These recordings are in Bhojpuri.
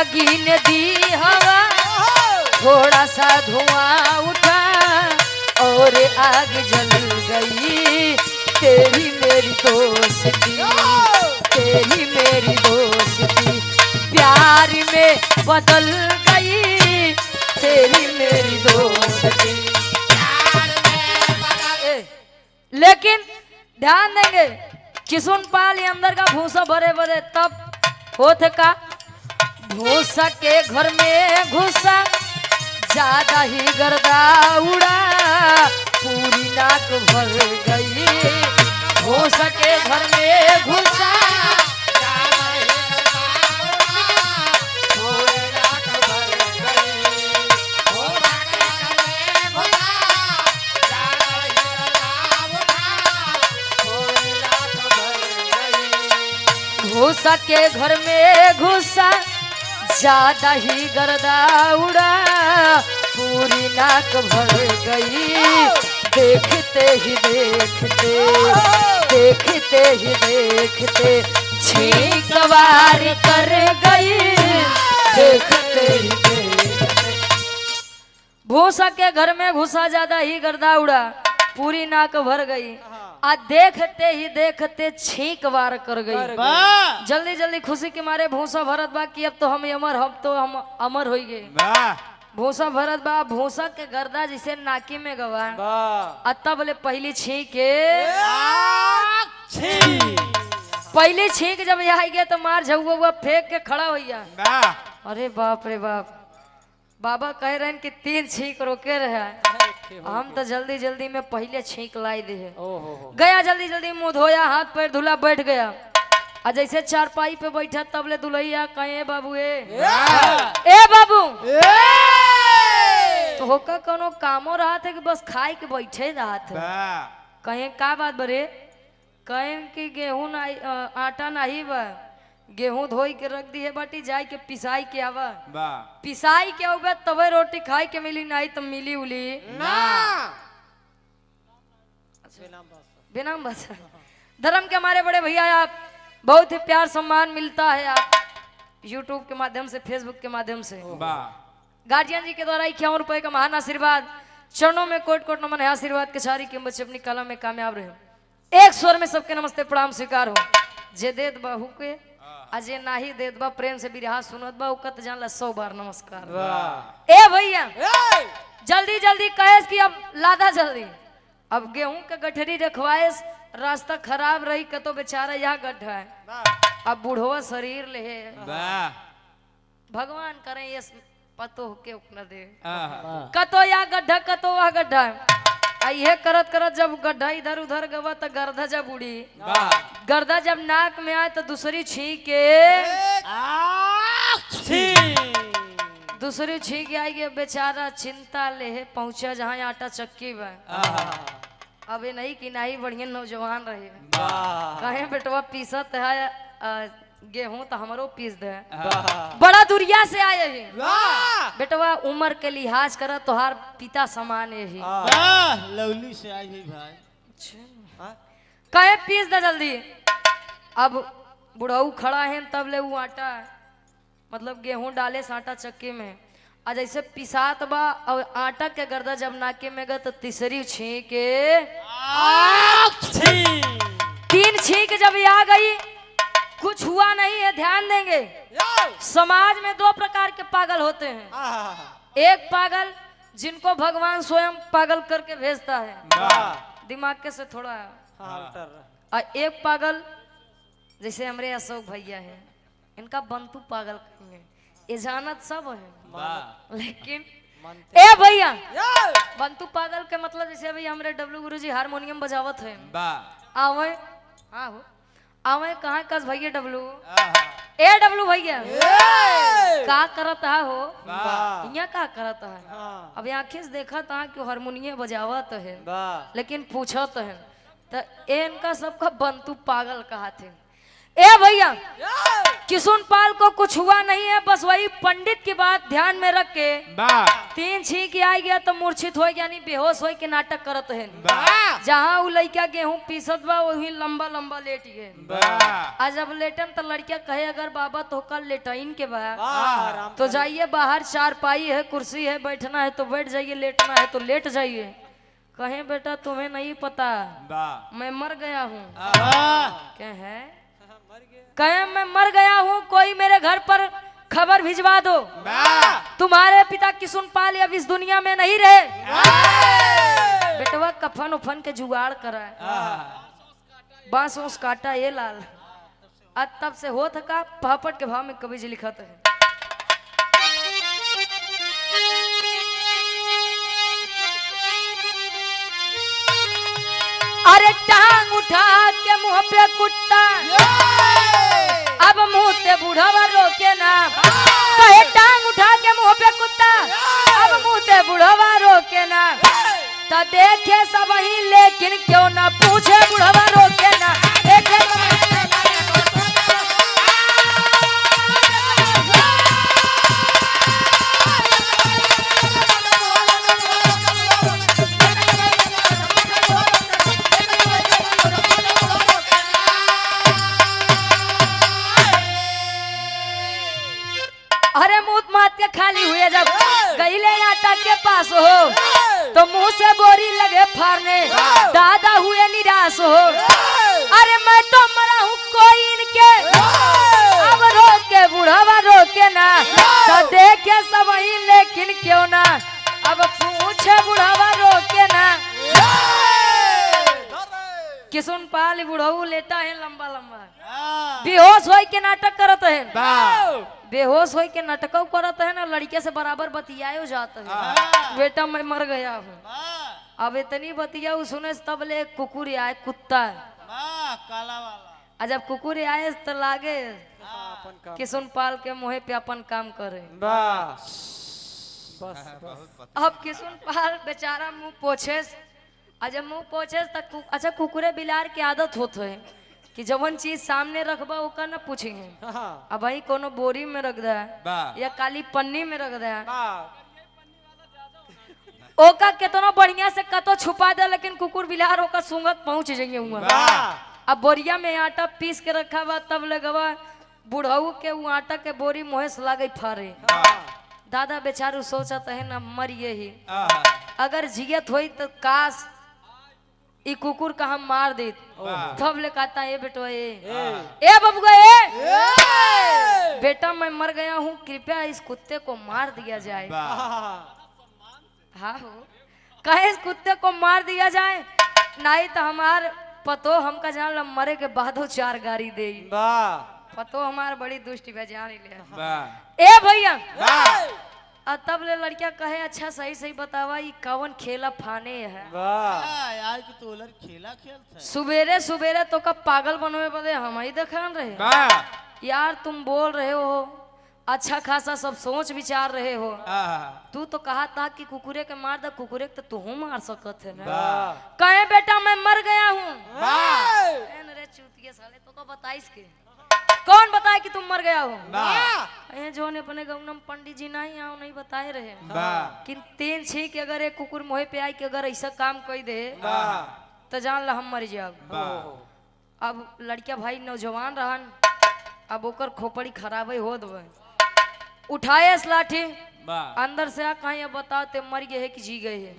आगी ने दी हवा, थोड़ा सा धुआं उठा और आग जल गई। तेरी मेरी दोस्ती, तेरी मेरी दोस्ती प्यार में बदल गई। तेरी मेरी दोस्ती लेकिन ध्यान देंगे किसुन पाल ये अंदर का भूसा भरे भरे तब होते का भूसा के घर में घुसा, ज्यादा ही गर्दा उड़ा, पूरी नाक भर गई। भूसा के घर में घुसा, भूसा के घर में घुसा, ज्यादा ही गर्दा उड़ा, पूरी नाक भर गई। देखते ही देखते, देखते ही देखते छींक वार कर गई। देखते ही देखते भूसा के घर में घुसा, ज्यादा ही गर्दा उड़ा, पूरी नाक भर गई। आ देखते ही देखते छींक वार कर गई। जल्दी जल्दी खुशी के मारे भूसा भरत बा कि अब तो हम अमर हो गए। भूसा भरत बा, भूसा के गर्दा जिसे नाकी में गवा, तब बोले पहली छींक पहली छींक जब यहाँ गया तो मार झुआ फेंक के खड़ा हो गया। अरे बाप रे बाप, बाबा कह रहे हैं कि 3 छींक रोके रहे, हम तो जल्दी जल्दी में पहले छींक लाई दे गया। जल्दी जल्दी मुंह धोया, हाथ पैर धुला, बैठ गया। और जैसे चारपाई पे बैठा तब ले दुलैया कहे बाबू ए बाबू तो होका कोनो कामो रहा था कि बस खाए के बैठे रहा था। कहे का बात बरे, कहे कि गेहूं नहीं, आटा नहीं बा, गेहूं धोई के रख दी है बाटी, जाए के पिसाई के आवा, पिसाई के आवे तबे रोटी खाई के मिली, नहीं तो मिली उली ना। बेनाम बस धर्म के हमारे बड़े भैया, आप बहुत ही प्यार सम्मान मिलता है आप YouTube के माध्यम से, Facebook के माध्यम से। गार्जियन जी के द्वारा 51 रुपए का महान आशीर्वाद, चरणों में कोट कोट नमन है। आशीर्वाद के सारी के बच्चे अपनी कला में कामयाब रहे। एक स्वर में सबके नमस्ते प्रणाम स्वीकार हो। जे देत बहू के अजय नाही देत बा, प्रेम से बिरहा सुनत बा, उकत जानला 100 बार नमस्कार। ए भैया जल्दी जल्दी कहे कि अब लादा जल्दी, अब गेहूं के गठरी रखवाए, रास्ता खराब रही कतो बेचारा यहाँ गड्ढा है, अब बूढ़वा शरीर ले भगवान करें ये पतो के उकना दे, कतो यहाँ गड्ढा कतो वह गड्ढा है। ये करत करत जब गड्ढा इधर उधर गवा तो गर्दा जब उड़ी, गर्दा जब नाक में आए तो दूसरी छींके, दूसरी छींक आएगी। बेचारा चिंता ले पहुंचा जहाँ आटा चक्की में। अबे नहीं कि नहीं बढ़िया नौजवान रहे, कहे बेटवा पीसत है गेहूं तो हमरो पीस दे, बड़ा दुरिया से आए हैं बेटवा, उम्र के लिहाज कर तोहार पिता समान है ही, लवली से आई है भाई। कहे पीस दे जल्दी। अब बुढ़ऊ खड़ा है तब ले वो आटा मतलब गेहूं डाले आटा चक्की में, और जैसे पिसात बा और आटा के गर्दा जब नाके में गए तो तीसरी छींके, 3 छींक जब आ गई कुछ हुआ नहीं है। ध्यान देंगे समाज में 2 प्रकार के पागल होते हैं। एक पागल जिनको भगवान स्वयं पागल करके भेजता है, दिमाग के से थोड़ा, और एक पागल जैसे हमारे अशोक भैया है, इनका बंतु पागल कहेंगे, ये जानत सब है, लेकिन ए भैया बंतु पागल के मतलब जैसे भैया हमारे डब्लू गुरुजी हारमोनियम बजावत है, आवे हाँ हो आवे कहाँ कस भैया डब्लू ए डब्लू भैया का करता है हो, यहाँ का करता है। अब आंखें से देखा था कि हारमोनियम बजावत है, लेकिन पूछत है तो इनका सबका बंतु पागल कहा थे। ए भैया किशुनपाल को कुछ हुआ नहीं है, बस वही पंडित की बात ध्यान में रख के तीन छींक आ गया तो मूर्छित हो गया, नहीं बेहोश हो के नाटक करत है। जहाँ वो लड़का गेहूं पीसत बा वही लंबा लंबा लेट गए। आज जब लेटन तो लड़का कहे अगर बाबा तो कल लेटाइन के बाद तो जाइए बाहर, चारपाई है, कुर्सी है, बैठना है तो बैठ जाइए, लेटना है तो लेट जाइए। कहे बेटा तुम्हें नहीं पता मैं मर गया हूँ। क्या है? कहे मैं मर गया हूँ, कोई मेरे घर पर खबर भिजवा दो, तुम्हारे पिता किशुनपाल अब इस दुनिया में नहीं रहे। बेटवा कफन उफन के जुगाड़ करा, बांस ओस काटा ये लाल। आज तब से हो थका पापड़ के भाव में कभी जी लिखा है। अरे टांग उठा के मुंह पे कुत्ता, अब मुंह ते बुढ़ावा रोके ना। कहे टांग उठा के मुंह पे कुत्ता, अब मुंह ते बुढ़ावा रोके ना। तो देखे सब ही लेकिन क्यों ना पूछे बुढ़ावा रोके ना। देखे अरे मुंह मात के खाली हुए जब गईले आटा के पास हो तो मुंह से बोरी लगे फाड़ने, दादा हुए निराश हो। अरे मैं तो मरा हूँ कोई इनके, अब रोके बुढ़ावा रोके ना। तो देखे सब ही लेकिन क्यों ना, अब पूछे बुढ़ावा रोके ना। किशुनपाल बुढ़ऊ लेटा है लंबा लंबा, बेहोश हो के नाटक करत है। बेहोश हो के नाटक करत है ना, लड़के से बराबर बतियायो जाता है। बेटा मैं मर गया हूँ। अब इतनी बतिया सुने तब ले कुकुर आए, कुत्ता काला वाला। जब कुकुर आए तो लागे किशुनपाल के मुँह पे अपन काम करे। अब किशुनपाल बेचारा मुंह पोछे, जब मुंह पोछे तक अच्छा कुकुरे बिलार की आदत होत है कि जवन चीज सामने रखबा ओका ना पूछेंगे। अब भाई कोनो बोरी में रख दे या काली पन्नी में रख दे, ओका कितना बढ़िया से कतो छुपा दे, लेकिन कुकुर बिलार ओका सूंघत पहुंच जाएंगे हुआ। अब बोरिया में आटा पीस के रखा बा, तब लगवा बुढ़ऊ के वो आटा के बोरी मुँह से लागे फारे। दादा बेचारू सोचत है ना मरिए ही, अगर जियत होई तो काश ई कुकुर का हम मार दे। तब ले कहता है बेटो ए बबुआ बेटा मैं मर गया हूँ, कृपया इस कुत्ते को मार दिया जाए। हाँ हो कहे इस कुत्ते को मार दिया जाए, नहीं तो हमार पतो हमका जान ला मरे के बादो चार गाड़ी दे। पतो हमार बड़ी दुष्टी बेजान ले। ए भैया तब ले लड़किया कहे अच्छा सही सही बतावा ये कौन खेला फाने है। आज तो खेला खेलता है। सुबेरे सुबेरे तो कब पागल बनवे बदे हम ही देखान रहे। यार तुम बोल रहे हो अच्छा खासा सब सोच विचार रहे हो। तू तो कहा था कि कुकुरे के मार दे, कुकुरे के तो तू मार सकत है ना। कहे बेटा मैं मर गया हूँ। रे चूतिए साले तो बताइस के कौन बताए कि तुम मर गया हो। जो ने अपने गौनम पंडित जी नहीं बताए रहे कि तीन छी के अगर एक कुकुर मोहे पे आई कि अगर ऐसा काम कोई दे तो जान ला हम मर जाब। अब लड़किया भाई नौजवान रहन, अब ओकर खोपड़ी खराब हो दे। उठाए इस लाठी अंदर से आ कहीं अब बताओ ते मर गए है कि जी गए है।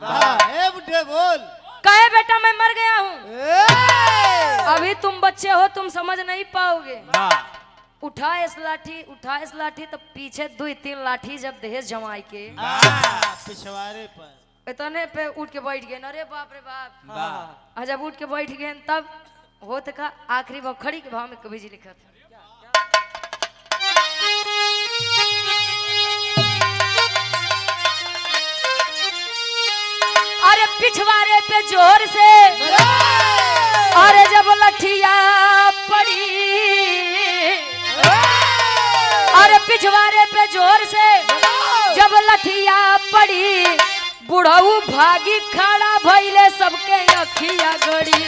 बुढ़े बोल कहे बेटा मैं मर गया हूँ। अभी तुम बच्चे हो तुम समझ नहीं पाओगे। उठा इस लाठी तो पीछे 2-3 लाठी जब दहेज जमाई के पिछवाड़े पर इतने पे उठ के बैठ गए। अरे बाप रे बाप। जब उठ के बैठ गए तब होत का आखिरी बखड़ी के भाव में कभी जी लिखा था। अरे पिछवाड़े पे जोर से अरे जब लठिया पड़ी, अरे पिछवाड़े पे जोर से जब लठिया पड़ी, बुढ़ऊ भागी खड़ा भइले सबके अखिया गड़ी।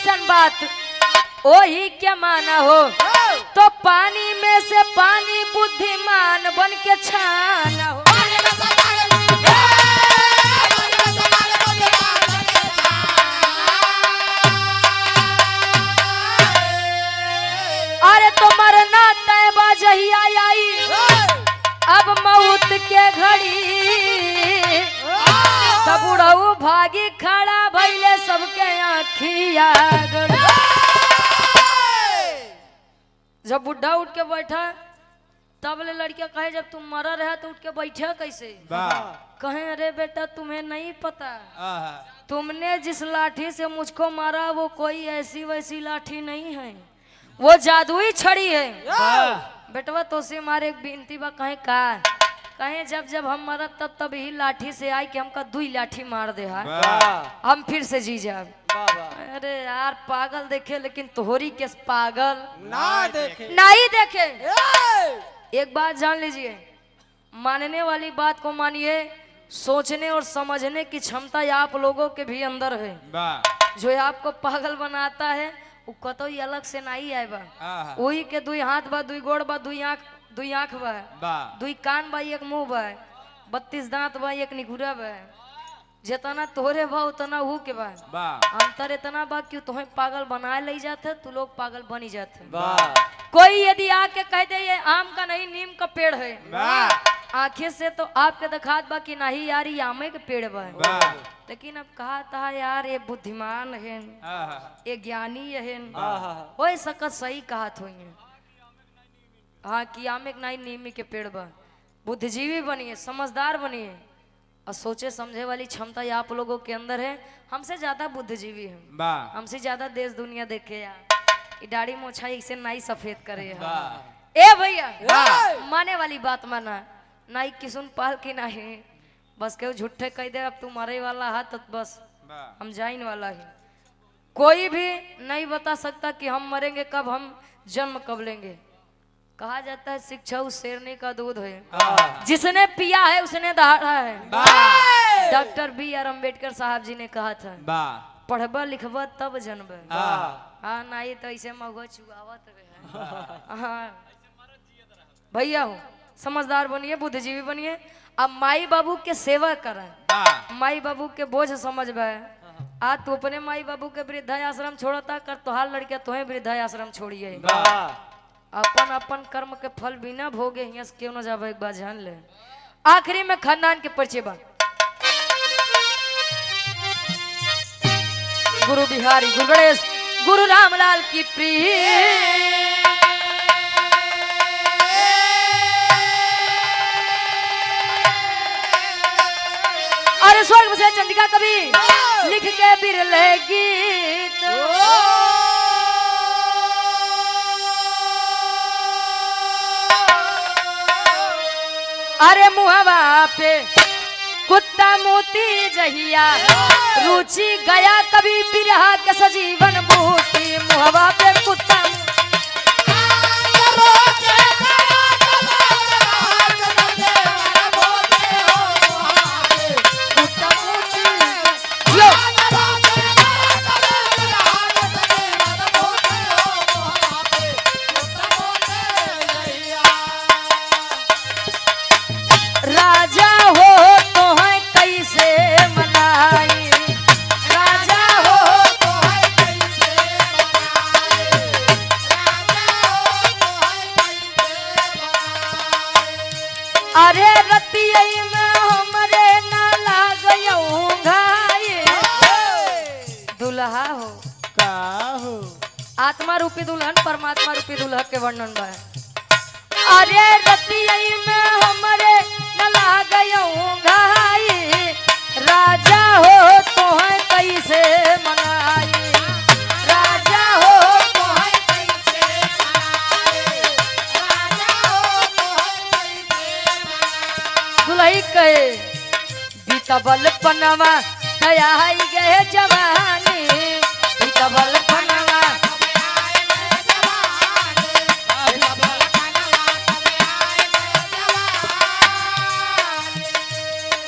ऐसन बात ओही क्या माना हो, तो पानी में से पानी बुद्धिमान बन के छाना हो। अरे तो मरना तय बाजहिया आई, अब मौत के घड़ी, तब उड़ऊ भागी खड़ा भइले सबके आँखिया गड़ी। जब बुढ़ा उठ के बैठा तब ले लड़कियां कहे जब तुम मरा रहे तो उठ के बैठे कैसे? कहे अरे बेटा तुम्हें नहीं पता, तुमने जिस लाठी से मुझको मारा वो कोई ऐसी वैसी लाठी नहीं है, वो जादुई छड़ी है। बेटवा तो से मारे एक बिनती बा, कहे जब जब हम मरत तब तब ही लाठी से आई कि हमका दुई लाठी मार दे हम फिर से जी जाब। अरे यार पागल देखे लेकिन तोहरी के पागल ना देखे नहीं देखे। एक बात जान लीजिए, मानने वाली बात को मानिए, सोचने और समझने की क्षमता आप लोगों के भी अंदर है। जो आपको पागल बनाता है वो कतो ही अलग से नहीं आए बा, वही के दुई हाथ बा, दुई गोड़ बा, दुई आँख बा, दुई कान बा, एक मुंह बा, 32 दांत बा, एक निगुरा बा। जितना तोरे बा उतना हु के बा, अंतर इतना बा कि तुम्हें पागल बनाए ले जाते तू लोग पागल बनी जाते। कोई यदि आके कह दे ये आम का नहीं नीम का पेड़ है, आंखें से तो आपके दिखात बा कि नहीं यार ये आमे के पेड़ बा, लेकिन अब कहा था यार ये बुद्धिमान है, ये ज्ञानी है, हो सकत सही कहा थोई है। हाँ कि आमे नहीं नीम के पेड़ बा। बुद्धिजीवी बनिए, समझदार बनिए और सोचे समझे वाली क्षमता आप लोगों के अंदर है। हमसे ज्यादा बुद्धिजीवी है, हमसे ज्यादा देश दुनिया देखे यार, दाढ़ी मोछा इसे नहीं सफेद करे ए भैया। माने वाली बात माना नहीं किसुन पाल की नहीं, बस क्यों झूठे कह दे अब तू मरे वाला है तो बस हम जाइन वाला है। कोई भी नहीं बता सकता कि हम मरेंगे कब, हम जन्म कब लेंगे। कहा जाता है शिक्षा उस शेरनी का दूध है, जिसने पिया है उसने दहाड़ा है। Doctor B.R. अम्बेडकर साहब जी ने कहा था पढ़बा लिखबा तब जन्म। हाँ नहीं तो ऐसे मगो चुगावत। हाँ भैया हो, समझदार बनिए, बुद्धिजीवी बनिए। अब माई बाबू के सेवा करें, माई बाबू के बोझ समझ बे। आज तू अपने माई बाबू के वृद्धाश्रम छोड़ता कर, तोहार लड़किया तुम्हें वृद्धाश्रम छोड़िए। अपन अपन कर्म के फल बिना भोगे यहाँ से क्यों न जावे, एक बात जान ले। आखिरी में खानदान के परिचय बा। गुरु बिहारी, गुरु गणेश, गुरु रामलाल की प्रिय। अरे स्वर्ग से चंदिका कवि लिख के बिरले गीत, अरे मुहवा पे कुत्ता मोती जहिया, रुचि गया कभी बिरहा के सजीवन बूटी। मुहवा पे कुत्ता आत्मा रूपी दुल्हन परमात्मा रूपी दुल्हन के वर्णन बा। अरे रतियई में हमरे न लागयऊ घाई, राजा हो तो है कैसे मनाई, राजा हो तो है कैसे मनाई, राजा हो तो है कैसे मनाई। दुल्हई कहे बीतबल पनवा तयाई गए जवानी, बीतबल पनवा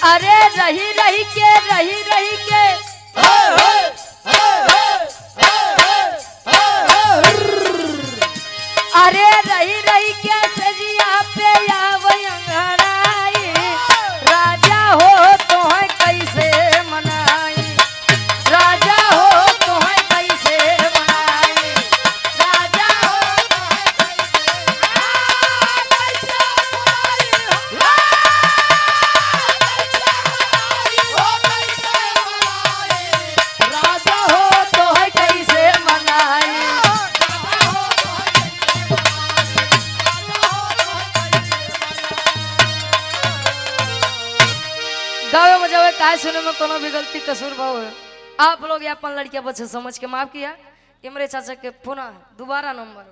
अरे रही रही के सुने में कोनो भी गलती कसूर भाव है आप लोग अपन लड़कियां बच्चे समझ के माफ किया इमरे चाचा के पुनः दोबारा नंबर